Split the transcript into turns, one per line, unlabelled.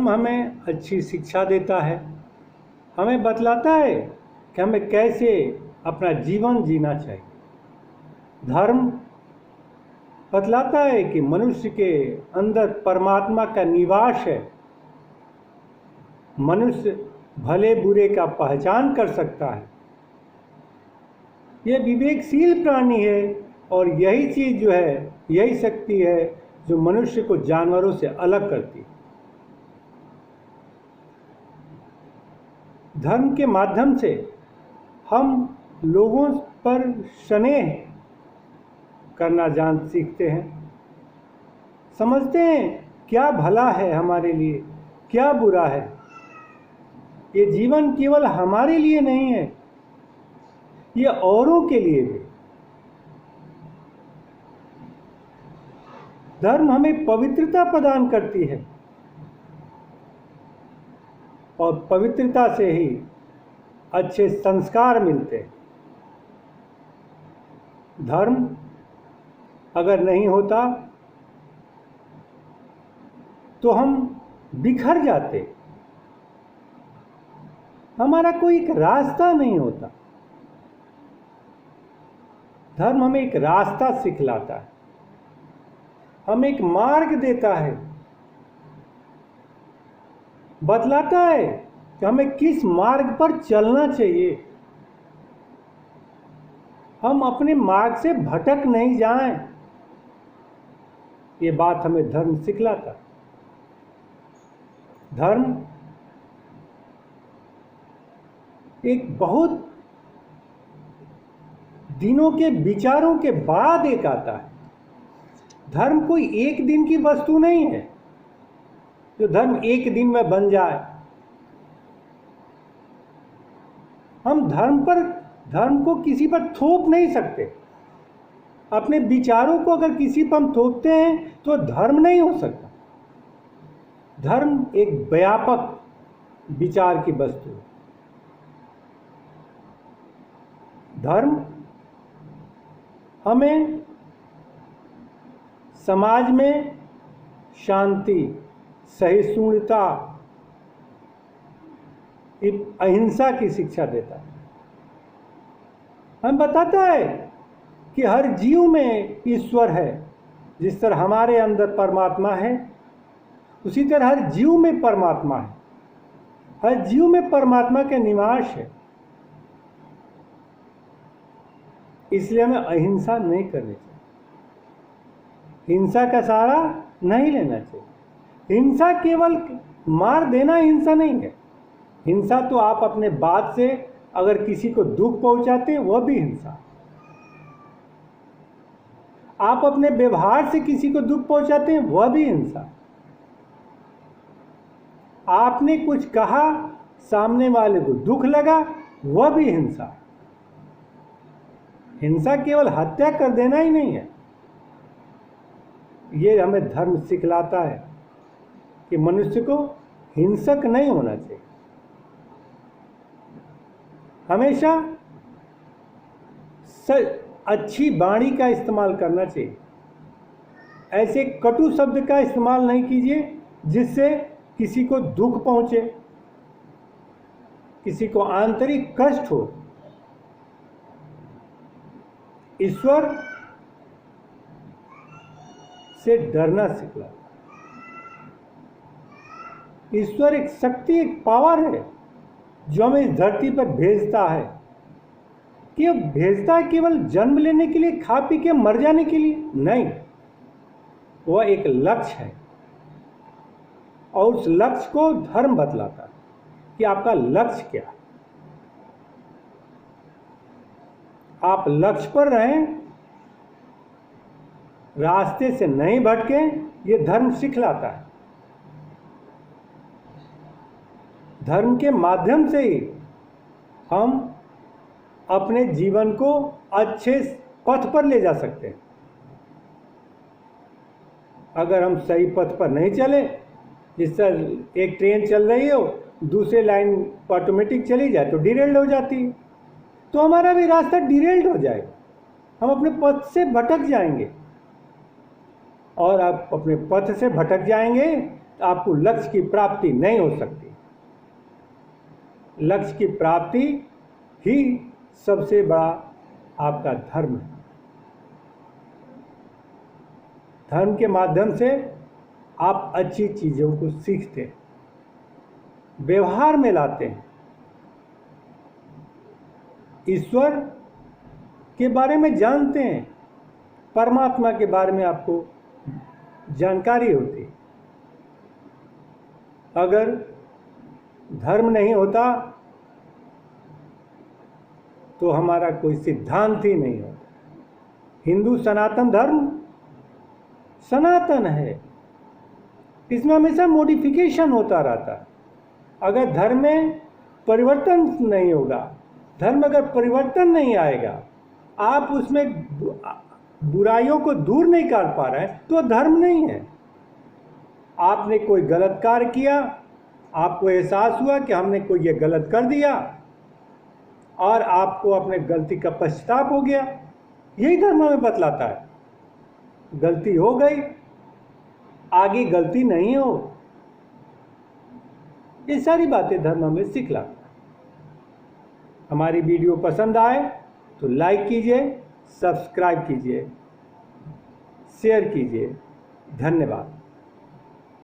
धर्म हमें अच्छी शिक्षा देता है, हमें बतलाता है कि हमें कैसे अपना जीवन जीना चाहिए। धर्म बतलाता है कि मनुष्य के अंदर परमात्मा का निवास है। मनुष्य भले बुरे का पहचान कर सकता है। यह विवेकशील प्राणी है और यही चीज़ जो है, यही शक्ति है जो मनुष्य को जानवरों से अलग करती है। धर्म के माध्यम से हम लोगों पर स्नेह करना सीखते हैं, समझते हैं क्या भला है हमारे लिए, क्या बुरा है। ये जीवन केवल हमारे लिए नहीं है, ये औरों के लिए भी। धर्म हमें पवित्रता प्रदान करती है और पवित्रता से ही अच्छे संस्कार मिलते हैं। धर्म अगर नहीं होता तो हम बिखर जाते, हमारा कोई एक रास्ता नहीं होता। धर्म हमें एक रास्ता सिखलाता है, हमें एक मार्ग देता है, बतलाता है कि हमें किस मार्ग पर चलना चाहिए। हम अपने मार्ग से भटक नहीं जाएं, ये बात हमें धर्म सिखलाता है। धर्म एक बहुत दिनों के विचारों के बाद एक आता है। धर्म कोई एक दिन की वस्तु नहीं है जो धर्म एक दिन में बन जाए। हम धर्म को किसी पर थोप नहीं सकते। अपने विचारों को अगर किसी पर हम थोपते हैं तो धर्म नहीं हो सकता। धर्म एक व्यापक विचार की वस्तु है। धर्म हमें समाज में शांति, सहिष्णुता, अहिंसा की शिक्षा देता है। हमें बताता है कि हर जीव में ईश्वर है। जिस तरह हमारे अंदर परमात्मा है, उसी तरह हर जीव में परमात्मा है। हर जीव में परमात्मा का निवास है। इसलिए हमें अहिंसा नहीं करनी चाहिए, हिंसा का सहारा नहीं लेना चाहिए। हिंसा केवल मार देना हिंसा नहीं है। हिंसा तो आप अपने बात से अगर किसी को दुख पहुंचाते हैं वह भी हिंसा। आप अपने व्यवहार से किसी को दुख पहुंचाते हैं वह भी हिंसा। आपने कुछ कहा, सामने वाले को दुख लगा, वह भी हिंसा। हिंसा केवल हत्या कर देना ही नहीं है। ये हमें धर्म सिखलाता है कि मनुष्य को हिंसक नहीं होना चाहिए। हमेशा अच्छी वाणी का इस्तेमाल करना चाहिए। ऐसे कटु शब्द का इस्तेमाल नहीं कीजिए जिससे किसी को दुख पहुंचे, किसी को आंतरिक कष्ट हो। ईश्वर से डरना सिखला। ईश्वर एक शक्ति, एक पावर है जो हमें इस धरती पर भेजता है। कि भेजता है केवल जन्म लेने के लिए, खा पी के मर जाने के लिए नहीं। वह एक लक्ष्य है और उस लक्ष्य को धर्म बतलाता है कि आपका लक्ष्य क्या है। आप लक्ष्य पर रहें, रास्ते से नहीं भटकें, ये धर्म सिखलाता है। धर्म के माध्यम से ही हम अपने जीवन को अच्छे पथ पर ले जा सकते हैं। अगर हम सही पथ पर नहीं चले, जिस तरह एक ट्रेन चल रही हो, दूसरे लाइन ऑटोमेटिक चली जाए तो डिरेल्ड हो जाती है, तो हमारा भी रास्ता डिरेल्ड हो जाएगा। हम अपने पथ से भटक जाएंगे और आप अपने पथ से भटक जाएंगे आपको लक्ष्य की प्राप्ति नहीं हो सकती। लक्ष्य की प्राप्ति ही सबसे बड़ा आपका धर्म है। धर्म के माध्यम से आप अच्छी चीज़ों को सीखते हैं, व्यवहार में लाते हैं, ईश्वर के बारे में जानते हैं, परमात्मा के बारे में आपको जानकारी होती। अगर धर्म नहीं होता तो हमारा कोई सिद्धांत ही नहीं होता। हिंदू सनातन धर्म सनातन है, इसमें हमेशा मॉडिफिकेशन होता रहता है। अगर धर्म में परिवर्तन नहीं होगा, धर्म अगर परिवर्तन नहीं आएगा, आप उसमें बुराइयों को दूर नहीं कर पा रहे हैं, तो धर्म नहीं है। आपने कोई गलत कार्य किया, आपको एहसास हुआ कि हमने कोई ये गलत कर दिया और आपको अपने गलती का पश्चाताप हो गया, यही धर्म हमें बतलाता है। गलती हो गई, आगे गलती नहीं हो, ये सारी बातें धर्म हमें सिखलाता है। हमारी वीडियो पसंद आए तो लाइक कीजिए, सब्सक्राइब कीजिए, शेयर कीजिए। धन्यवाद।